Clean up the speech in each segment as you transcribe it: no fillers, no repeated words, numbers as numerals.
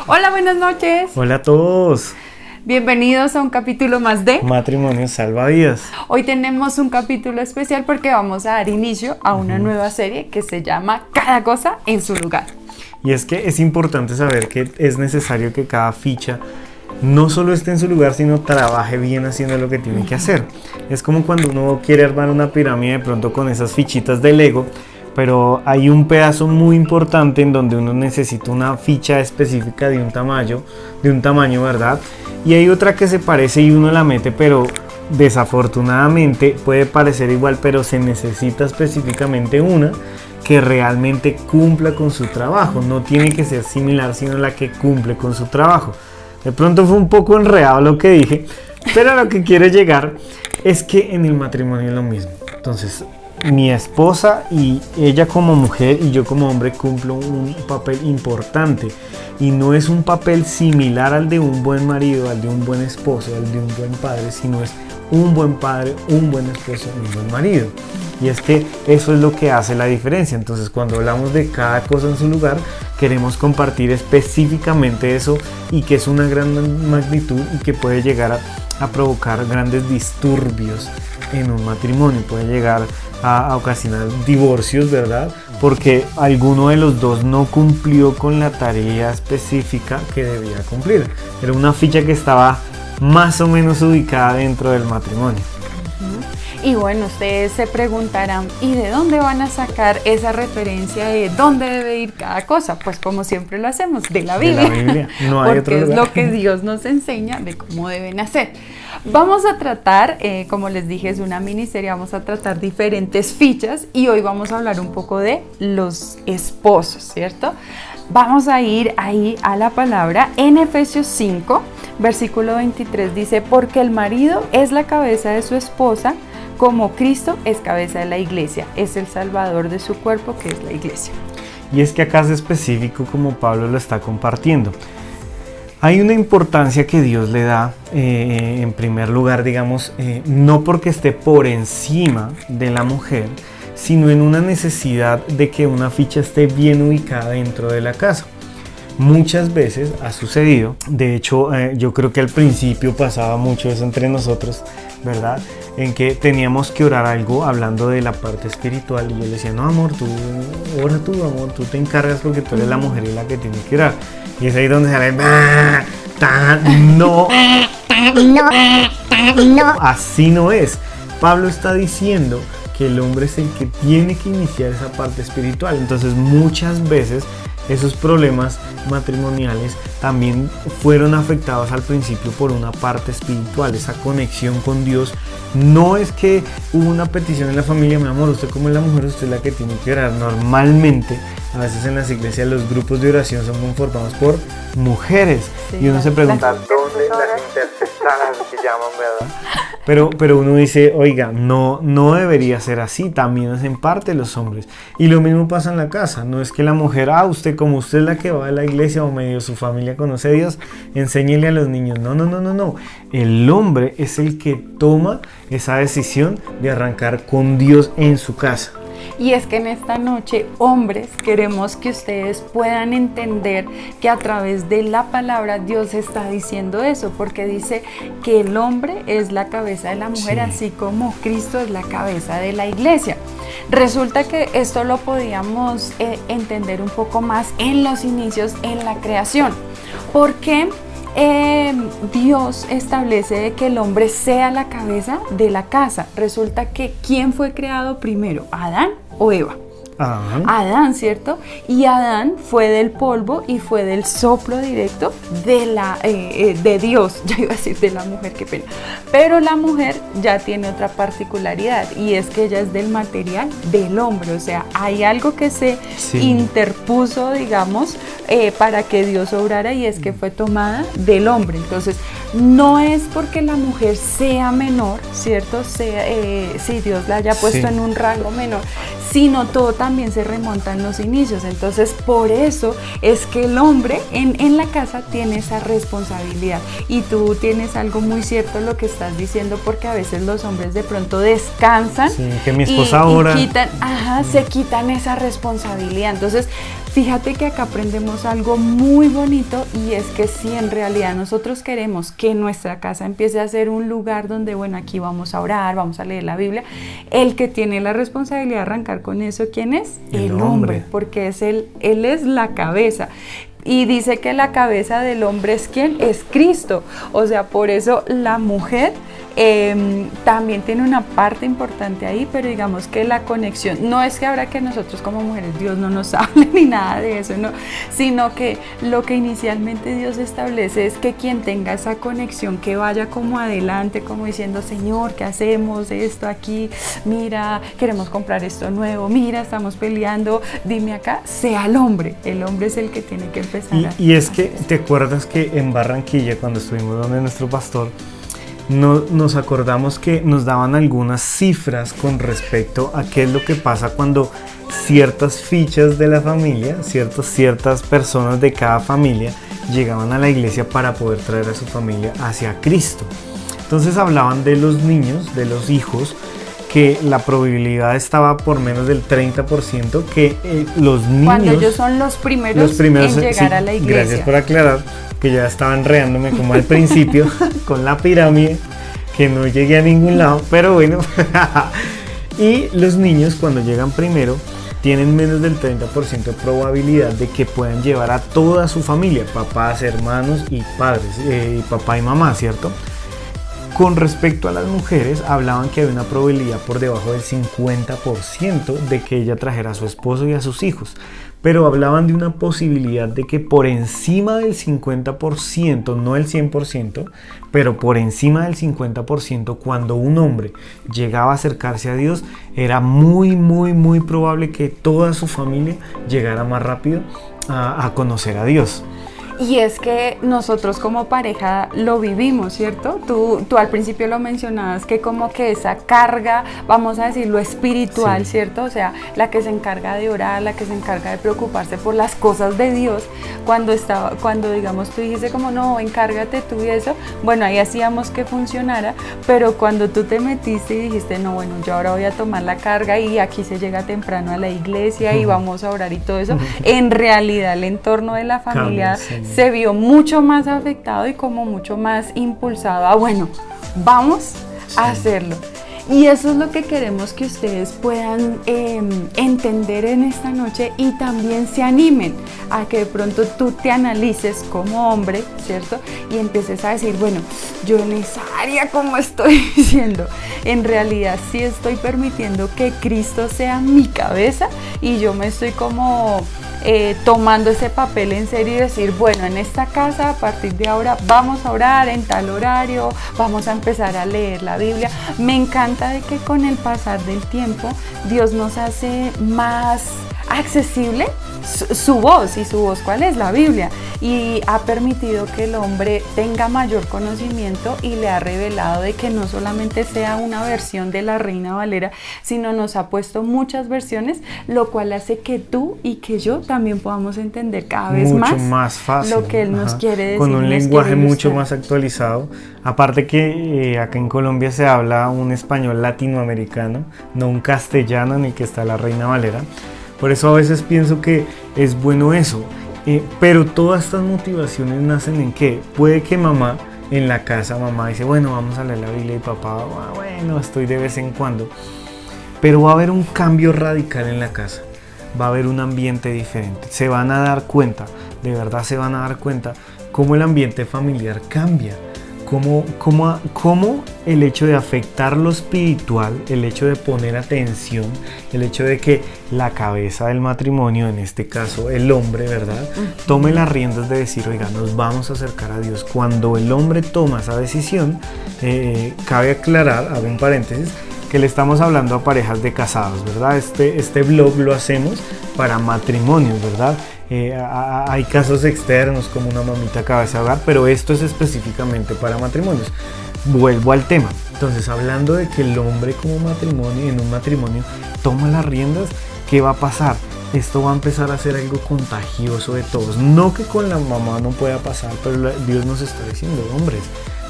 Hola, buenas noches. Hola a todos. Bienvenidos a un capítulo más de Matrimonio Salvavidas. Hoy tenemos un capítulo especial porque vamos a dar inicio a una nueva serie que se llama Cada cosa en su lugar. Y es que es importante saber que es necesario que cada ficha no solo esté en su lugar, sino trabaje bien haciendo lo que tiene que hacer. Es como cuando uno quiere armar una pirámide de pronto con esas fichitas de Lego, pero hay un pedazo muy importante en donde uno necesita una ficha específica de un tamaño, ¿verdad? Y hay otra que se parece y uno la mete, pero desafortunadamente puede parecer igual, pero se necesita específicamente una que realmente cumpla con su trabajo. No tiene que ser similar, sino la que cumple con su trabajo. De pronto fue un poco enredado lo que dije, pero a lo que quiero llegar es que en el matrimonio es lo mismo. Entonces, mi esposa y ella como mujer y yo como hombre cumplo un papel importante, y no es un papel similar al de un buen marido, al de un buen esposo, al de un buen padre, sino es un buen padre, un buen esposo y un buen marido. Y es que eso es lo que hace la diferencia. Entonces, cuando hablamos de cada cosa en su lugar, queremos compartir específicamente eso, y que es una gran magnitud y que puede llegar a provocar grandes disturbios en un matrimonio. Puede llegar a ocasionar divorcios, ¿verdad? Porque alguno de los dos no cumplió con la tarea específica que debía cumplir. Era una ficha que estaba más o menos ubicada dentro del matrimonio. Y bueno, ustedes se preguntarán, ¿y de dónde van a sacar esa referencia de dónde debe ir cada cosa? Pues como siempre lo hacemos, de la Biblia. De la Biblia, no hay otro lugar. Porque es lo que Dios nos enseña de cómo deben hacer. Vamos a tratar, como les dije, es una miniserie, vamos a tratar diferentes fichas, y hoy vamos a hablar un poco de los esposos, ¿cierto? Vamos a ir ahí a la palabra en Efesios 5, versículo 23, dice: porque el marido es la cabeza de su esposa, como Cristo es cabeza de la iglesia, es el salvador de su cuerpo, que es la iglesia. Y es que acá es específico como Pablo lo está compartiendo. Hay una importancia que Dios le da, en primer lugar, digamos, no porque esté por encima de la mujer, sino en una necesidad de que una ficha esté bien ubicada dentro de la casa. Muchas veces ha sucedido, de hecho, yo creo que al principio pasaba mucho eso entre nosotros, ¿verdad? En que teníamos que orar algo hablando de la parte espiritual, y yo le decía: no, amor, tú ora tú, amor, tú te encargas porque tú eres la mujer y la que tiene que orar. Y es ahí donde sale no, así no es. Pablo está diciendo que el hombre es el que tiene que iniciar esa parte espiritual. Entonces, muchas veces esos problemas matrimoniales también fueron afectados al principio por una parte espiritual, esa conexión con Dios. No es que hubo una petición en la familia: mi amor, usted como es la mujer, usted es la que tiene que orar. Normalmente, a veces en las iglesias, los grupos de oración son conformados por mujeres, sí, y uno se pregunta dónde las intercesoras que llaman, ¿verdad? Pero uno dice: oiga, no debería ser así, también es en parte los hombres. Y lo mismo pasa en la casa. No es que la mujer: usted como usted es la que va a la iglesia o medio su familia conoce a Dios, enséñele a los niños. No. El hombre es el que toma esa decisión de arrancar con Dios en su casa. Y es que en esta noche, hombres, queremos que ustedes puedan entender que a través de la palabra Dios está diciendo eso, porque dice que el hombre es la cabeza de la mujer, sí, así como Cristo es la cabeza de la iglesia. Resulta que esto lo podíamos entender un poco más en los inicios, en la creación. ¿Por qué Dios establece que el hombre sea la cabeza de la casa? Resulta que ¿quién fue creado primero? ¿Adán o Eva? Adán, ¿cierto? Y Adán fue del polvo y fue del soplo directo de Dios. Ya iba a decir de la mujer, qué pena. Pero la mujer ya tiene otra particularidad, y es que ella es del material del hombre. O sea, hay algo que se interpuso, digamos, para que Dios obrara, y es que fue tomada del hombre. Entonces, no es porque la mujer sea menor, ¿cierto? Si Dios la haya puesto en un rango menor, sino todo también se remonta en los inicios. Entonces, por eso es que el hombre en la casa tiene esa responsabilidad. Y tú tienes algo muy cierto lo que estás diciendo, porque a veces los hombres de pronto descansan, que mi esposa ahora se quitan esa responsabilidad. Entonces, Fíjate que acá aprendemos algo muy bonito y es que si en realidad nosotros queremos que nuestra casa empiece a ser un lugar donde, bueno, aquí vamos a orar, vamos a leer la Biblia, el que tiene la responsabilidad de arrancar con eso, ¿quién es? El hombre, porque él es la cabeza. Y dice que la cabeza del hombre es ¿quién? Es Cristo. O sea, por eso la mujer también tiene una parte importante ahí, pero digamos que la conexión, no es que ahora que nosotros como mujeres Dios no nos hable ni nada de eso, no, sino que lo que inicialmente Dios establece es que quien tenga esa conexión, que vaya como adelante, como diciendo, Señor, ¿qué hacemos? Esto aquí, mira, queremos comprar esto nuevo, mira, estamos peleando, dime acá, sea el hombre es el que tiene que empezar. Y es que, ¿te acuerdas que en Barranquilla, cuando estuvimos donde nuestro pastor, nos acordamos que nos daban algunas cifras con respecto a qué es lo que pasa cuando ciertas fichas de la familia, ciertas personas de cada familia llegaban a la iglesia para poder traer a su familia hacia Cristo? Entonces hablaban de los niños, de los hijos, que la probabilidad estaba por menos del 30%, que los niños... Cuando ellos son los primeros en llegar a la iglesia. Gracias por aclarar, que ya estaba enredándome como al principio con la pirámide, que no llegué a ningún lado, pero bueno. Y los niños cuando llegan primero tienen menos del 30% de probabilidad de que puedan llevar a toda su familia, papás, hermanos y padres, papá y mamá, ¿cierto? Con respecto a las mujeres, hablaban que había una probabilidad por debajo del 50% de que ella trajera a su esposo y a sus hijos, pero hablaban de una posibilidad de que por encima del 50%, no el 100%, pero por encima del 50%, cuando un hombre llegaba a acercarse a Dios, era muy probable que toda su familia llegara más rápido a conocer a Dios. Y es que nosotros como pareja lo vivimos, ¿cierto? Tú al principio lo mencionabas, que como que esa carga, vamos a decirlo, espiritual, sí, ¿cierto? O sea, la que se encarga de orar, la que se encarga de preocuparse por las cosas de Dios, cuando digamos tú dijiste como no, encárgate tú y eso, bueno, ahí hacíamos que funcionara, pero cuando tú te metiste y dijiste, no, bueno, yo ahora voy a tomar la carga y aquí se llega temprano a la iglesia y vamos a orar y todo eso, en realidad el entorno de la familia se vio mucho más afectado y como mucho más impulsado a, bueno, vamos a hacerlo. Y eso es lo que queremos que ustedes puedan entender en esta noche y también se animen a que de pronto tú te analices como hombre, ¿cierto? Y empieces a decir, bueno, yo en esa área, ¿cómo estoy diciendo? En realidad sí estoy permitiendo que Cristo sea mi cabeza y yo me estoy como tomando ese papel en serio y decir, bueno, en esta casa a partir de ahora vamos a orar en tal horario, vamos a empezar a leer la Biblia. Me encanta de que con el pasar del tiempo Dios nos hace más accesible su voz, y su voz, ¿cuál es? La Biblia, y ha permitido que el hombre tenga mayor conocimiento y le ha revelado de que no solamente sea una versión de la Reina Valera, sino nos ha puesto muchas versiones, lo cual hace que tú y que yo también podamos entender cada vez más fácil, lo que Él nos quiere decir. Con un lenguaje mucho más actualizado. Aparte que acá en Colombia se habla un español latinoamericano, no un castellano en el que está la Reina Valera. Por eso a veces pienso que es bueno eso, pero todas estas motivaciones nacen en que puede que mamá en la casa, mamá dice, bueno, vamos a leer la Biblia, y papá, bueno, estoy de vez en cuando, pero va a haber un cambio radical en la casa, va a haber un ambiente diferente, se van a dar cuenta, de verdad se van a dar cuenta cómo el ambiente familiar cambia. Cómo el hecho de afectar lo espiritual, el hecho de poner atención, el hecho de que la cabeza del matrimonio, en este caso el hombre, ¿verdad?, tome las riendas de decir, oiga, nos vamos a acercar a Dios. Cuando el hombre toma esa decisión, cabe aclarar, hago un paréntesis, que le estamos hablando a parejas de casados, ¿verdad? Este blog lo hacemos para matrimonios, ¿verdad? Hay casos externos como una mamita cabeza de hogar, pero esto es específicamente para matrimonios. Vuelvo al tema. Entonces, hablando de que el hombre como matrimonio, en un matrimonio, toma las riendas, ¿qué va a pasar? Esto va a empezar a ser algo contagioso de todos. No que con la mamá no pueda pasar, pero Dios nos está diciendo, hombres,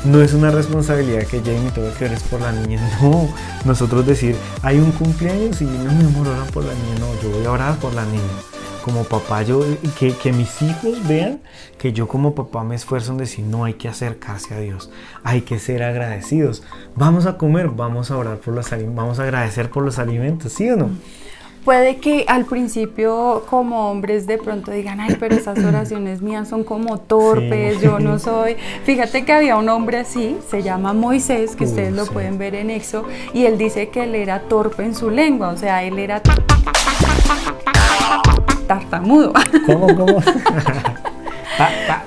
no es una responsabilidad que Jamie tenga que ores por la niña, no. Nosotros decir, hay un cumpleaños y no, mi amor, ora por la niña, no, yo voy a orar por la niña. como papá, que mis hijos vean que yo como papá me esfuerzo en decir, no, hay que acercarse a Dios, hay que ser agradecidos. Vamos a comer, vamos a orar por los alimentos, vamos a agradecer por los alimentos, ¿sí o no? Puede que al principio como hombres de pronto digan, ay, pero esas oraciones mías son como torpes, sí. Yo no soy. Fíjate que había un hombre así, se llama Moisés, que ustedes lo pueden ver en Éxodo, y él dice que él era torpe en su lengua, o sea, él era tartamudo. ¿Cómo?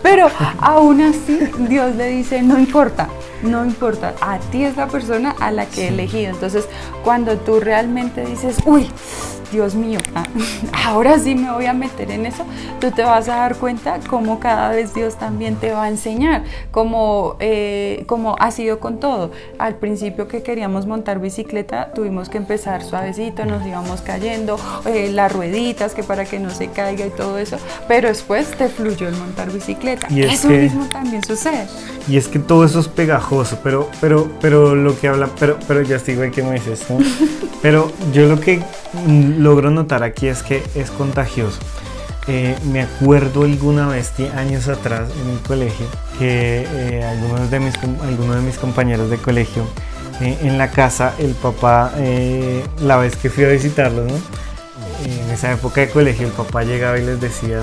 Pero aún así Dios le dice, no importa, a ti es la persona a la que he elegido. Entonces cuando tú realmente dices, uy, Dios mío, ahora sí me voy a meter en eso, tú te vas a dar cuenta cómo cada vez Dios también te va a enseñar, como ha sido con todo. Al principio que queríamos montar bicicleta, tuvimos que empezar suavecito, nos íbamos cayendo, las rueditas, que para que no se caiga y todo eso, pero después te fluyó el montar bicicleta. Y eso mismo también sucede. Y es que todo eso es pegajoso, pero lo que habla, pero ya estoy igual que me dices, ¿no? Pero yo lo que logro notar aquí es que es contagioso. Me acuerdo alguna vez, años atrás en el colegio, que algunos de mis compañeros de colegio, en la casa, el papá, la vez que fui a visitarlos, ¿no? En esa época de colegio, el papá llegaba y les decía,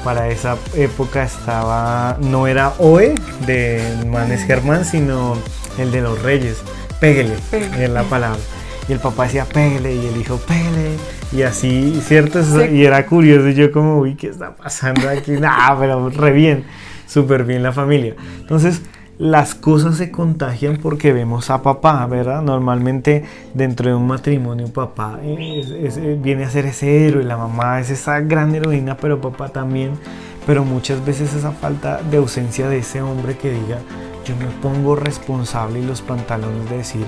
para esa época no era OE de Manes Germán, sino el de los Reyes, pégale, es la palabra. Y el papá decía, pégale, y el hijo, pégale, y así, ¿cierto? Sí. Y era curioso, y yo como, uy, ¿qué está pasando aquí? Nah, pero re bien, súper bien la familia. Entonces, las cosas se contagian porque vemos a papá, ¿verdad? Normalmente dentro de un matrimonio papá viene a ser ese héroe, la mamá es esa gran heroína, pero papá también. Pero muchas veces esa falta de ausencia de ese hombre que diga, yo me pongo responsable y los pantalones de decir,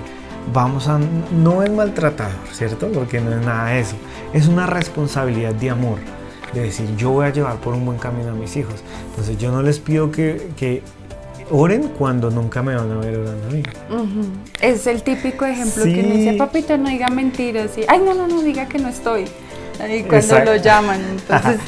no es maltratador, ¿cierto? Porque no es nada de eso, es una responsabilidad de amor, de decir, yo voy a llevar por un buen camino a mis hijos. Entonces yo no les pido que oren cuando nunca me van a ver orando a mí. Es el típico ejemplo que me dice, papito, no diga mentiras, y, ay, no, diga que no estoy, ahí cuando lo llaman. Entonces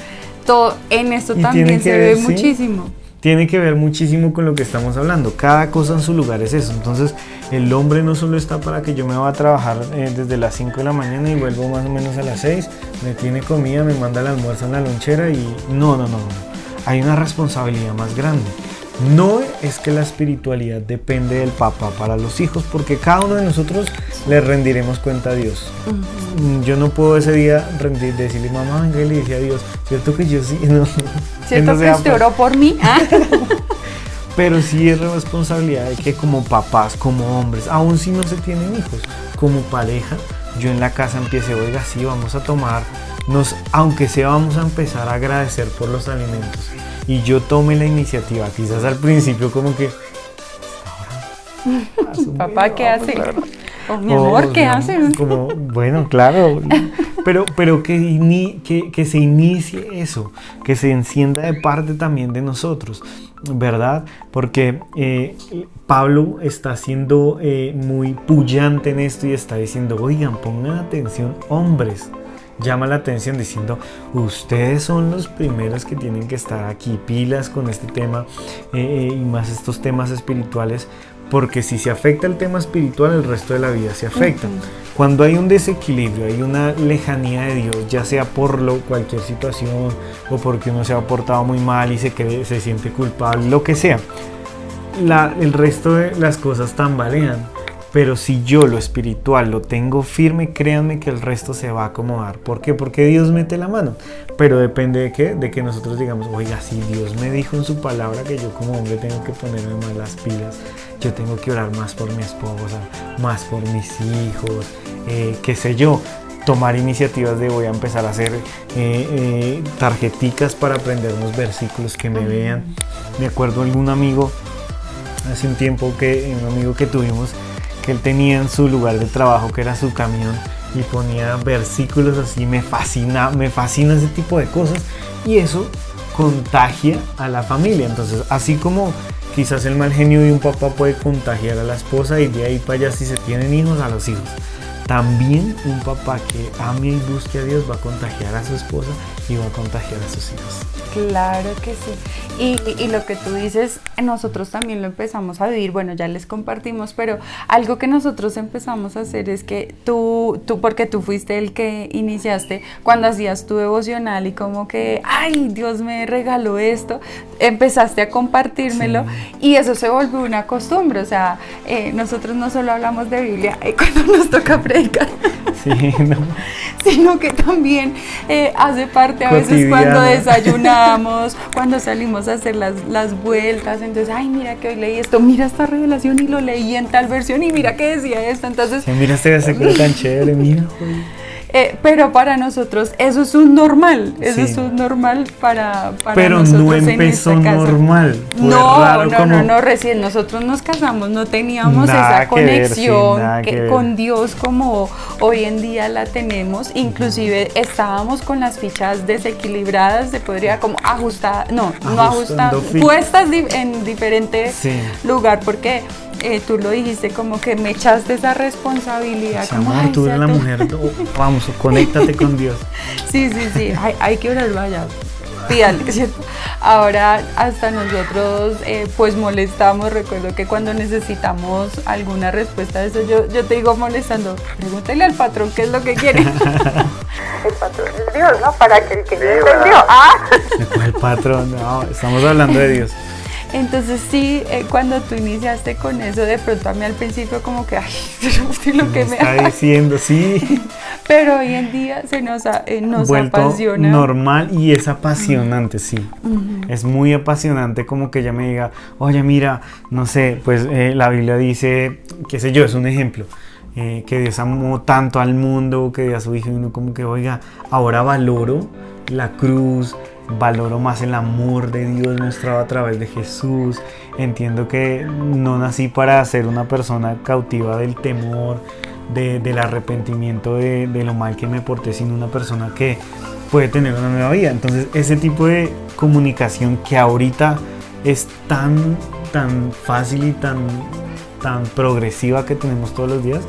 todo en esto y también se ve muchísimo. Tiene que ver muchísimo con lo que estamos hablando. Cada cosa en su lugar es eso. Entonces, el hombre no solo está para que yo me vaya a trabajar desde las 5 de la mañana y vuelvo más o menos a las 6, me tiene comida, me manda el almuerzo en la lonchera y no. Hay una responsabilidad más grande. No es que la espiritualidad depende del papá para los hijos, porque cada uno de nosotros le rendiremos cuenta a Dios. Yo no puedo ese día decirle, mamá, venga, y le dije a Dios, ¿cierto que yo sí? No, ¿cierto que usted oró por mí? Pero sí es responsabilidad de que como papás, como hombres, aun si no se tienen hijos, como pareja, yo en la casa empiece, oiga, sí, vamos a aunque sea, vamos a empezar a agradecer por los alimentos. Y yo tome la iniciativa, quizás al principio como que... Papá, ¿qué hace? Oh, mi amor, ¿qué hace? Como, bueno, claro, pero que se inicie eso, que se encienda de parte también de nosotros, ¿verdad? Porque Pablo está siendo muy pujante en esto y está diciendo, oigan, pongan atención, hombres. Llama la atención diciendo, ustedes son los primeros que tienen que estar aquí, pilas con este tema y más estos temas espirituales, porque si se afecta el tema espiritual, el resto de la vida se afecta. Cuando hay un desequilibrio, hay una lejanía de Dios, ya sea por cualquier situación o porque uno se ha portado muy mal y se siente culpable, lo que sea, el resto de las cosas tambalean. Pero si yo lo espiritual lo tengo firme, créanme que el resto se va a acomodar. ¿Por qué? Porque Dios mete la mano. Pero depende de qué, de que nosotros digamos, oiga, si Dios me dijo en su palabra que yo como hombre tengo que ponerme más las pilas, yo tengo que orar más por mi esposa, más por mis hijos, qué sé yo, tomar iniciativas de voy a empezar a hacer tarjeticas para aprender unos versículos que me vean. Me acuerdo de algún amigo, hace un tiempo un amigo que tuvimos, que él tenía en su lugar de trabajo, que era su camión, y ponía versículos así. Me fascina ese tipo de cosas, y eso contagia a la familia. Entonces, así como quizás el mal genio de un papá puede contagiar a la esposa, y de ahí para allá, si se tienen hijos, a los hijos. también un papá que ame y busque a Dios va a contagiar a su esposa y va a contagiar a sus hijos. Claro que sí. Y lo que tú dices, nosotros también lo empezamos a vivir. Bueno, ya les compartimos, pero algo que nosotros empezamos a hacer es que tú porque tú fuiste el que iniciaste cuando hacías tu devocional y como que, ay, Dios me regaló esto, empezaste a compartírmelo, sí. Y eso se volvió una costumbre. O sea, nosotros no solo hablamos de Biblia cuando nos toca predicar, sí, no. sino que también hace parte a veces cuando desayunamos, cuando salimos a hacer las vueltas, entonces, ay, mira que hoy leí esto, mira esta revelación y lo leí en tal versión y mira que decía esto, entonces... Sí, mira este versículo tan chévere, mira, joder. Pero para nosotros eso es un normal, eso sí. es un normal para pero nosotros. Pero no empezó en esta normal. No, recién nosotros nos casamos, no teníamos esa conexión con Dios como hoy en día la tenemos, inclusive estábamos con las fichas desequilibradas, se podría como ajustar, no ajustar, puestas en diferente lugar, porque... tú lo dijiste como que me echaste esa responsabilidad. Sí, como, amor, tú eres la mujer, vamos, conéctate con Dios. Sí, hay que orar, vaya, pídale, ¿cierto? Ahora hasta nosotros pues molestamos, recuerdo que cuando necesitamos alguna respuesta de eso, yo te digo molestando, pregúntale al patrón qué es lo que quiere. El patrón es Dios, ¿no? Para que el que yo entendió. ¿Cuál patrón? No, estamos hablando de Dios. Entonces sí, cuando tú iniciaste con eso, de pronto a mí al principio como que, ay, lo que me está diciendo, sí. Pero hoy en día nos apasiona. Normal y es apasionante, sí. Uh-huh. Es muy apasionante como que ella me diga, oye, mira, no sé, pues la Biblia dice, qué sé yo, es un ejemplo. Que Dios amó tanto al mundo, que dio a su hijo, y uno como que, oiga, ahora valoro la cruz, valoro más el amor de Dios mostrado a través de Jesús. Entiendo que no nací para ser una persona cautiva del temor, del arrepentimiento de lo mal que me porté, sino una persona que puede tener una nueva vida. Entonces ese tipo de comunicación que ahorita es tan fácil y tan progresiva que tenemos todos los días,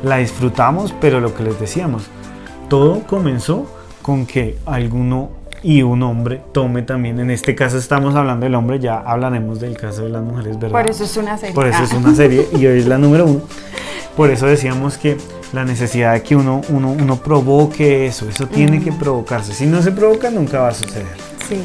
la disfrutamos, pero lo que les decíamos, todo comenzó con que un hombre tome también, en este caso estamos hablando del hombre, ya hablaremos del caso de las mujeres, ¿verdad? Por eso es una serie. Por eso es una serie y hoy es la número 1. Por eso decíamos que la necesidad de que uno provoque eso tiene que provocarse. Si no se provoca, nunca va a suceder. Sí.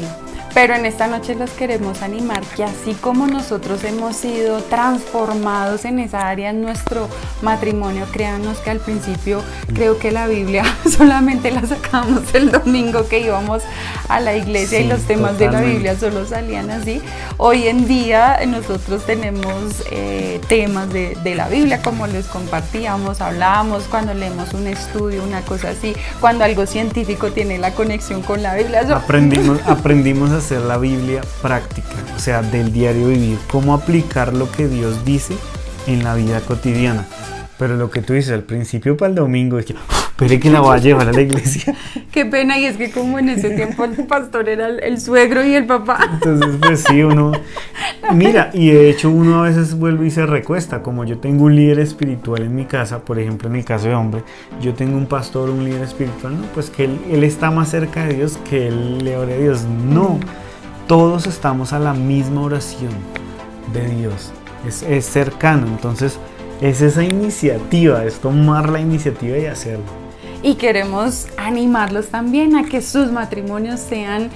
Pero en esta noche los queremos animar que así como nosotros hemos sido transformados en esa área en nuestro matrimonio, créanos que al principio creo que la Biblia solamente la sacábamos el domingo que íbamos a la iglesia, y los temas totalmente de la Biblia solo salían así. Hoy en día nosotros tenemos temas de la Biblia, como les compartíamos, hablábamos cuando leemos un estudio, una cosa así, cuando algo científico tiene la conexión con la Biblia. Aprendimos a hacer la Biblia práctica, o sea, del diario vivir, cómo aplicar lo que Dios dice en la vida cotidiana. Pero lo que tú dices al principio para el domingo es que, espere que la voy a llevar a la iglesia. Qué pena, y es que como en ese tiempo el pastor era el suegro y el papá. Entonces, pues sí, uno... Mira, y de hecho uno a veces vuelve y se recuesta. Como yo tengo un líder espiritual en mi casa, por ejemplo, en el caso de hombre, yo tengo un pastor, un líder espiritual, no, pues que él está más cerca de Dios que él le ore a Dios. No, todos estamos a la misma oración de Dios. Es cercano, entonces... Es esa iniciativa, es tomar la iniciativa y hacerlo. Y queremos animarlos también a que sus matrimonios sean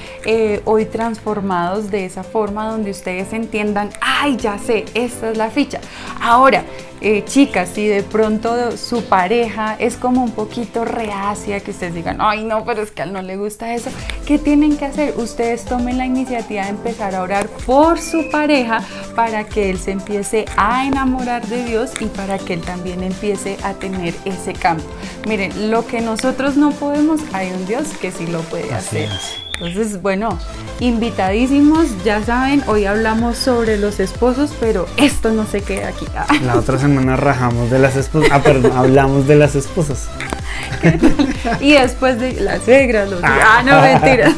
hoy transformados de esa forma donde ustedes entiendan, ay, ya sé, esta es la ficha. Ahora, chicas, si de pronto su pareja es como un poquito reacia, que ustedes digan, ay no, pero es que a él no le gusta eso, ¿qué tienen que hacer? Ustedes tomen la iniciativa de empezar a orar por su pareja para que él se empiece a enamorar de Dios y para que él también empiece a tener ese cambio. Miren, lo que nosotros no podemos, hay un Dios que sí lo puede hacer. Entonces, bueno, invitadísimos, ya saben, hoy hablamos sobre los esposos, pero esto no se queda aquí. La otra semana rajamos de las esposas, hablamos de las esposas. Y después de las suegras, no, mentira.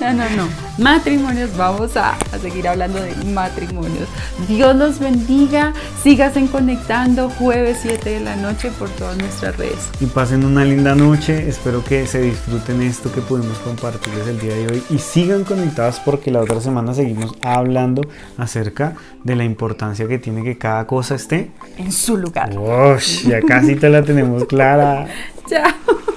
No. matrimonios, vamos a seguir hablando de matrimonios. Dios los bendiga, síganse conectando jueves 7 de la noche por todas nuestras redes. Y pasen una linda noche, espero que se disfruten esto que pudimos compartirles el día de hoy y sigan conectados porque la otra semana seguimos hablando acerca de la importancia que tiene que cada cosa esté en su lugar. Ya casi te la tenemos clara. Chao.